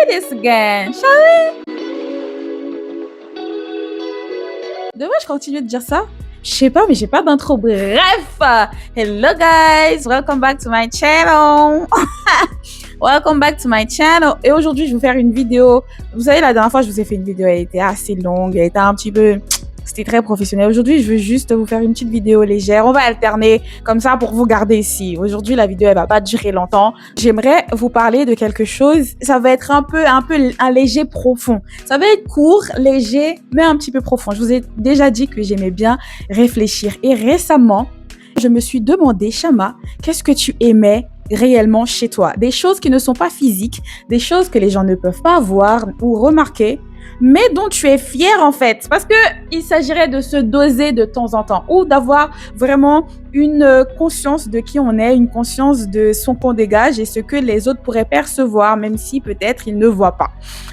this again, shall we? Dommage, je continue de dire ça. Je sais pas, mais j'ai pas d'intro. Bref, hello guys, welcome back to my channel. Welcome back to my channel. Et aujourd'hui, je vais vous faire une vidéo. Vous savez, la dernière fois, je vous ai fait une vidéo, elle était assez longue, elle était un petit peu... C'était très professionnel. Aujourd'hui, je veux juste vous faire une petite vidéo légère. On va alterner comme ça pour vous garder ici. Aujourd'hui, la vidéo, elle va pas durer longtemps. J'aimerais vous parler de quelque chose. Ça va être un léger profond. Ça va être court, léger, mais un petit peu profond. Je vous ai déjà dit que j'aimais bien réfléchir. Et récemment, je me suis demandé, Chama, qu'est-ce que tu aimais réellement chez toi? Des choses qui ne sont pas physiques, des choses que les gens ne peuvent pas voir ou remarquer, mais dont tu es fier en fait. Parce que il s'agirait de se doser de temps en temps ou d'avoir vraiment une conscience de qui on est, une conscience de son qu'on dégage et ce que les autres pourraient percevoir, même si peut-être ils ne voient pas.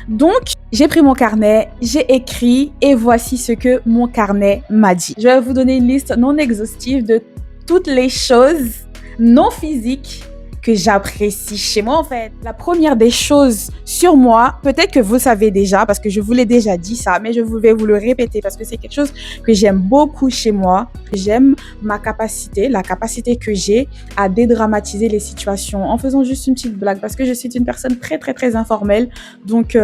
Donc, j'ai pris mon carnet, j'ai écrit et voici ce que mon carnet m'a dit. Je vais vous donner une liste non exhaustive de toutes les choses non physiques que j'apprécie chez moi en fait. La première des choses sur moi, peut-être que vous savez déjà parce que je vous l'ai déjà dit ça, mais je vais vous le répéter parce que c'est quelque chose que j'aime beaucoup chez moi. J'aime ma capacité, la capacité que j'ai à dédramatiser les situations en faisant juste une petite blague parce que je suis une personne très très très informelle. Donc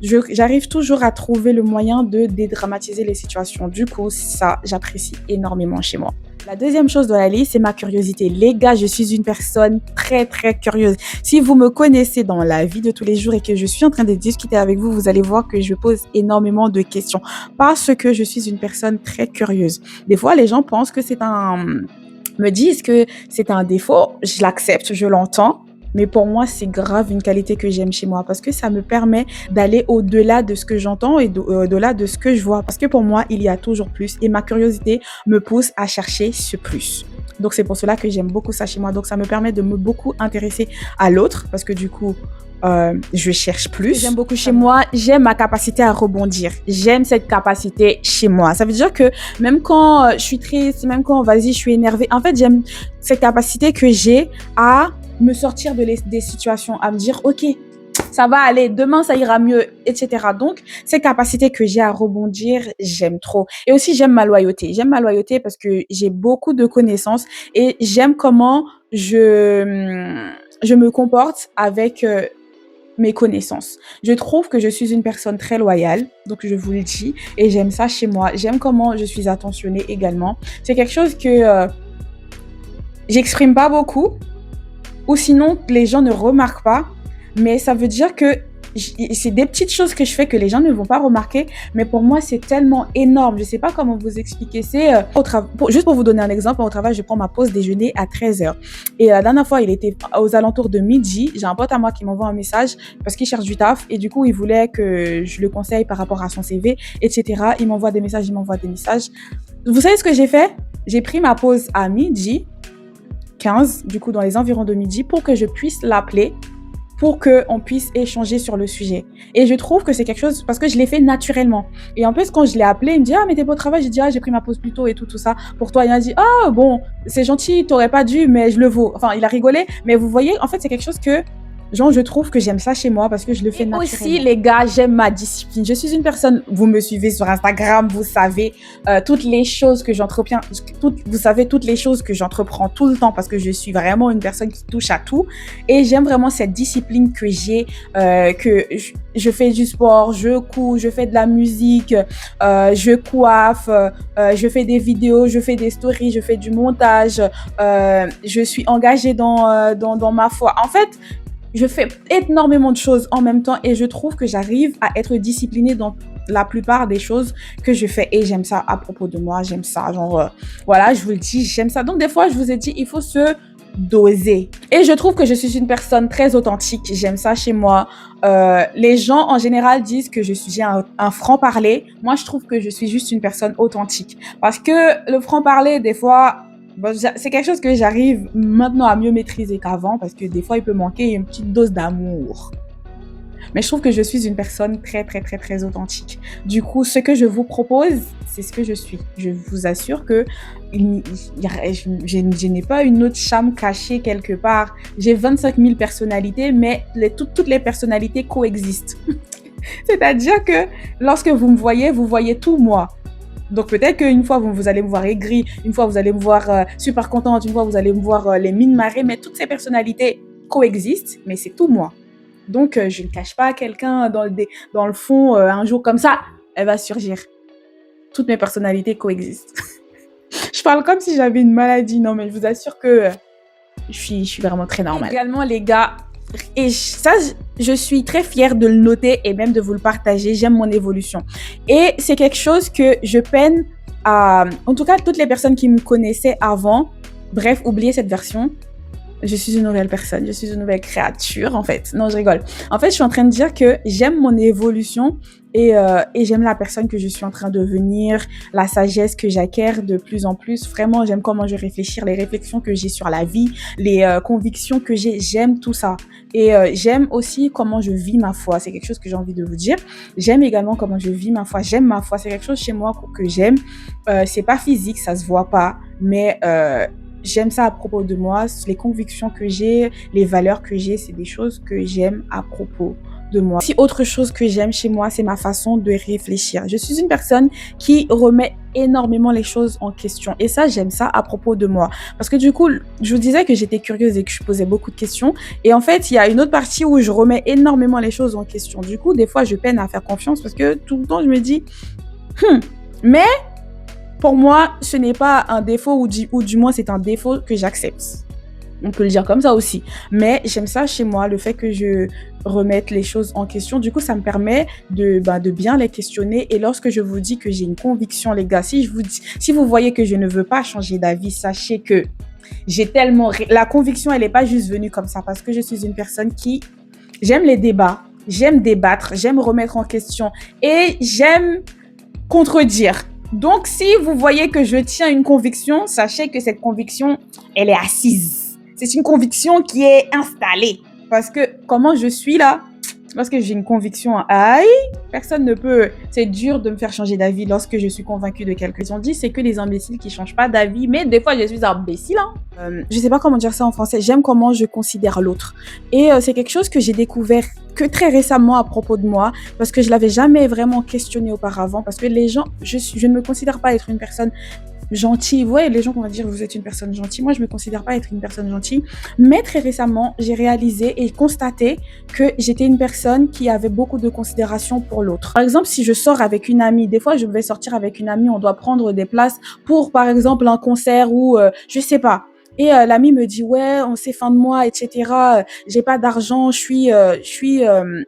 j'arrive toujours à trouver le moyen de dédramatiser les situations. Du coup, ça, j'apprécie énormément chez moi. La deuxième chose de la liste, c'est ma curiosité. Les gars, je suis une personne très, très curieuse. Si vous me connaissez dans la vie de tous les jours et que je suis en train de discuter avec vous, vous allez voir que je pose énormément de questions parce que je suis une personne très curieuse. Des fois, les gens pensent que me disent que c'est un défaut. Je l'accepte, je l'entends. Mais pour moi, c'est grave une qualité que j'aime chez moi parce que ça me permet d'aller au-delà de ce que j'entends et au-delà de ce que je vois. Parce que pour moi, il y a toujours plus et ma curiosité me pousse à chercher ce plus. Donc, c'est pour cela que j'aime beaucoup ça chez moi. Donc, ça me permet de me beaucoup intéresser à l'autre parce que du coup, je cherche plus. J'aime beaucoup chez moi, j'aime ma capacité à rebondir. J'aime cette capacité chez moi. Ça veut dire que même quand je suis triste, même quand, je suis énervée, en fait, j'aime cette capacité que j'ai à me sortir des situations, à me dire, OK, ça va aller, demain ça ira mieux, etc. Donc, cette capacité que j'ai à rebondir, j'aime trop. Et aussi, j'aime ma loyauté. J'aime ma loyauté parce que j'ai beaucoup de connaissances et j'aime comment je me comporte avec mes connaissances. Je trouve que je suis une personne très loyale, donc je vous le dis, et j'aime ça chez moi. J'aime comment je suis attentionnée également. C'est quelque chose que j'exprime pas beaucoup, ou sinon les gens ne remarquent pas, mais ça veut dire que c'est des petites choses que je fais que les gens ne vont pas remarquer, mais pour moi c'est tellement énorme. Je sais pas comment vous expliquer. C'est juste pour vous donner un exemple, au travail je prends ma pause déjeuner à 13h et la dernière fois il était aux alentours de midi. J'ai un pote à moi qui m'envoie un message parce qu'il cherche du taf et du coup il voulait que je le conseille par rapport à son CV, etc. Il m'envoie des messages. Vous savez ce que j'ai fait? J'ai pris ma pause à midi 15, du coup dans les environs de midi, pour que je puisse l'appeler, pour qu'on puisse échanger sur le sujet. Et je trouve que c'est quelque chose, parce que je l'ai fait naturellement. Et en plus, quand je l'ai appelé, il me dit « Ah, mais t'es pas au travail ?» J'ai dit « Ah, j'ai pris ma pause plus tôt et tout ça. Pour toi ?» Il m'a dit « Ah, bon, c'est gentil, t'aurais pas dû, mais je le vaux. » Enfin, il a rigolé. Mais vous voyez, en fait, c'est quelque chose que je trouve que j'aime ça chez moi parce que je le fais naturellement. Aussi, les gars, j'aime ma discipline. Je suis une personne, vous me suivez sur Instagram, vous savez toutes les choses que j'entreprends, vous savez toutes les choses que j'entreprends tout le temps parce que je suis vraiment une personne qui touche à tout. Et j'aime vraiment cette discipline que j'ai, que je fais du sport, je couds, je fais de la musique, je coiffe, je fais des vidéos, je fais des stories, je fais du montage, je suis engagée dans ma foi. En fait, je fais énormément de choses en même temps et je trouve que j'arrive à être disciplinée dans la plupart des choses que je fais et j'aime ça à propos de moi, j'aime ça, voilà, je vous le dis, j'aime ça. Donc des fois, je vous ai dit, il faut se doser. Et je trouve que je suis une personne très authentique, j'aime ça chez moi. Les gens en général disent que j'ai un franc-parler. Moi, je trouve que je suis juste une personne authentique parce que le franc-parler, des fois, bon, c'est quelque chose que j'arrive maintenant à mieux maîtriser qu'avant parce que des fois, il peut manquer une petite dose d'amour. Mais je trouve que je suis une personne très, très, très, très authentique. Du coup, ce que je vous propose, c'est ce que je suis. Je vous assure que je n'ai pas une autre chame cachée quelque part. J'ai 25 000 personnalités, mais toutes les personnalités coexistent. C'est-à-dire que lorsque vous me voyez, vous voyez tout moi. Donc peut-être qu'une fois, vous allez me voir aigrie, une fois, vous allez me voir super contente, une fois, vous allez me voir les mines marées, mais toutes ces personnalités coexistent, mais c'est tout moi. Donc, je ne cache pas à quelqu'un dans le fond, un jour comme ça, elle va surgir. Toutes mes personnalités coexistent. Je parle comme si j'avais une maladie, non, mais je vous assure que je suis vraiment très normale. Également, les gars, et ça, je suis très fière de le noter et même de vous le partager. J'aime mon évolution. Et c'est quelque chose que je peine à... En tout cas, toutes les personnes qui me connaissaient avant, bref, oubliez cette version. Je suis une nouvelle personne, je suis une nouvelle créature, en fait. Non, je rigole. En fait, je suis en train de dire que j'aime mon évolution et j'aime la personne que je suis en train de devenir, la sagesse que j'acquiers de plus en plus. Vraiment, j'aime comment je réfléchis, les réflexions que j'ai sur la vie, les convictions que j'ai. J'aime tout ça. Et j'aime aussi comment je vis ma foi. C'est quelque chose que j'ai envie de vous dire. J'aime également comment je vis ma foi. J'aime ma foi. C'est quelque chose chez moi que j'aime. C'est pas physique, ça se voit pas, mais... j'aime ça à propos de moi, les convictions que j'ai, les valeurs que j'ai, c'est des choses que j'aime à propos de moi. Si autre chose que j'aime chez moi, c'est ma façon de réfléchir. Je suis une personne qui remet énormément les choses en question. Et ça, j'aime ça à propos de moi. Parce que du coup, je vous disais que j'étais curieuse et que je posais beaucoup de questions. Et en fait, il y a une autre partie où je remets énormément les choses en question. Du coup, des fois, je peine à faire confiance parce que tout le temps, je me dis, mais pour moi, ce n'est pas un défaut ou du moins c'est un défaut que j'accepte. On peut le dire comme ça aussi. Mais j'aime ça chez moi, le fait que je remette les choses en question. Du coup, ça me permet de bien les questionner. Et lorsque je vous dis que j'ai une conviction, les gars, si vous voyez que je ne veux pas changer d'avis, sachez que j'ai tellement... La conviction, elle n'est pas juste venue comme ça parce que je suis une personne qui... J'aime les débats, j'aime débattre, j'aime remettre en question et j'aime contredire. Donc, si vous voyez que je tiens une conviction, sachez que cette conviction, elle est assise. C'est une conviction qui est installée. Parce que comment je suis là, lorsque j'ai une conviction, aïe, personne ne peut... C'est dur de me faire changer d'avis lorsque je suis convaincue de quelque chose. On dit c'est que les imbéciles qui ne changent pas d'avis, mais des fois, je suis imbécile. Je ne sais pas comment dire ça en français. J'aime comment je considère l'autre. Et c'est quelque chose que j'ai découvert que très récemment à propos de moi, parce que je ne l'avais jamais vraiment questionné auparavant, parce que les gens, je ne me considère pas être une personne gentille. Vous voyez, les gens vont dire vous êtes une personne gentille. Moi, je me considère pas être une personne gentille. Mais très récemment, j'ai réalisé et constaté que j'étais une personne qui avait beaucoup de considération pour l'autre. Par exemple, si je sors avec une amie, des fois, je vais sortir avec une amie, on doit prendre des places pour, par exemple, un concert ou je sais pas. Et l'ami me dit ouais, on sait fin de mois, etc. J'ai pas d'argent, je suis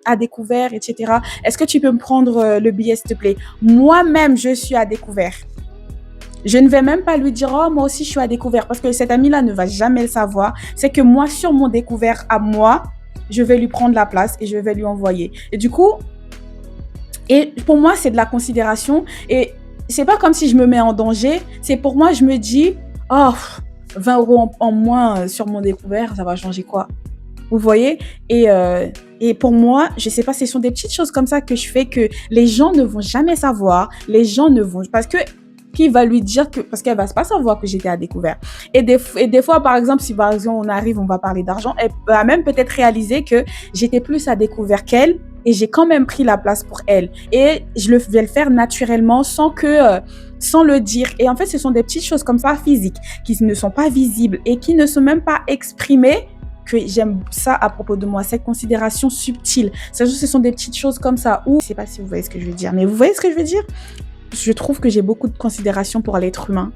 à découvert, etc. Est-ce que tu peux me prendre le billet, s'il te plaît? Moi-même, je suis à découvert. Je ne vais même pas lui dire « Oh, moi aussi, je suis à découvert » parce que cet ami-là ne va jamais le savoir. C'est que moi, sur mon découvert à moi, je vais lui prendre la place et je vais lui envoyer. Et du coup, pour moi, c'est de la considération. Et c'est pas comme si je me mets en danger. C'est pour moi, je me dis « Oh, 20 € en moins sur mon découvert, ça va changer quoi ?» Vous voyez? Et pour moi, je sais pas, ce sont des petites choses comme ça que je fais que les gens ne vont jamais savoir. Les gens ne vont... Parce que qui va lui dire que... Parce qu'elle va pas savoir que j'étais à découvert. Et des fois, par exemple, si par exemple on arrive, on va parler d'argent, elle va même peut-être réaliser que j'étais plus à découvert qu'elle et j'ai quand même pris la place pour elle. Et je vais le faire naturellement sans le dire. Et en fait, ce sont des petites choses comme ça, physiques, qui ne sont pas visibles et qui ne sont même pas exprimées, que j'aime ça à propos de moi, cette considération subtile. Ce sont des petites choses comme ça où... Je sais pas si vous voyez ce que je veux dire, mais vous voyez ce que je veux dire? Je trouve que j'ai beaucoup de considération pour l'être humain.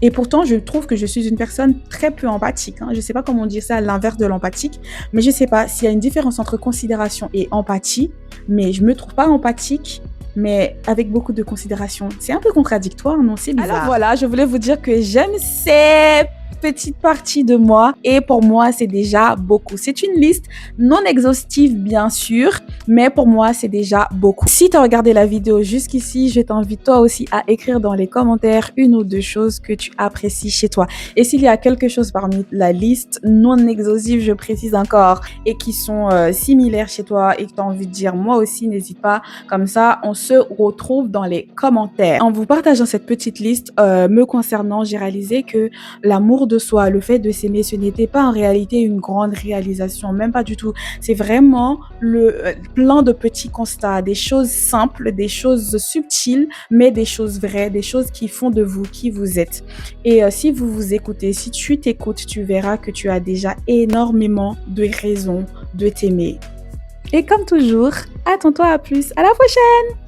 Et pourtant, je trouve que je suis une personne très peu empathique. Je ne sais pas comment dire ça à l'inverse de l'empathique, mais je ne sais pas s'il y a une différence entre considération et empathie, mais je ne me trouve pas empathique, mais avec beaucoup de considération. C'est un peu contradictoire, non? C'est bizarre. Alors voilà, je voulais vous dire que j'aime ces petite partie de moi et pour moi, c'est déjà beaucoup. C'est une liste non exhaustive, bien sûr, mais pour moi, c'est déjà beaucoup. Si tu as regardé la vidéo jusqu'ici, je t'invite toi aussi à écrire dans les commentaires une ou deux choses que tu apprécies chez toi. Et s'il y a quelque chose parmi la liste non exhaustive, je précise encore, et qui sont similaires chez toi et que tu as envie de dire moi aussi, n'hésite pas. Comme ça, on se retrouve dans les commentaires. En vous partageant cette petite liste me concernant, j'ai réalisé que l'amour de soi, le fait de s'aimer, ce n'était pas en réalité une grande réalisation, même pas du tout. C'est vraiment plein de petits constats, des choses simples, des choses subtiles, mais des choses vraies, des choses qui font de vous qui vous êtes. Et si vous vous écoutez, si tu t'écoutes, tu verras que tu as déjà énormément de raisons de t'aimer. Et comme toujours, attends-toi à plus. À la prochaine!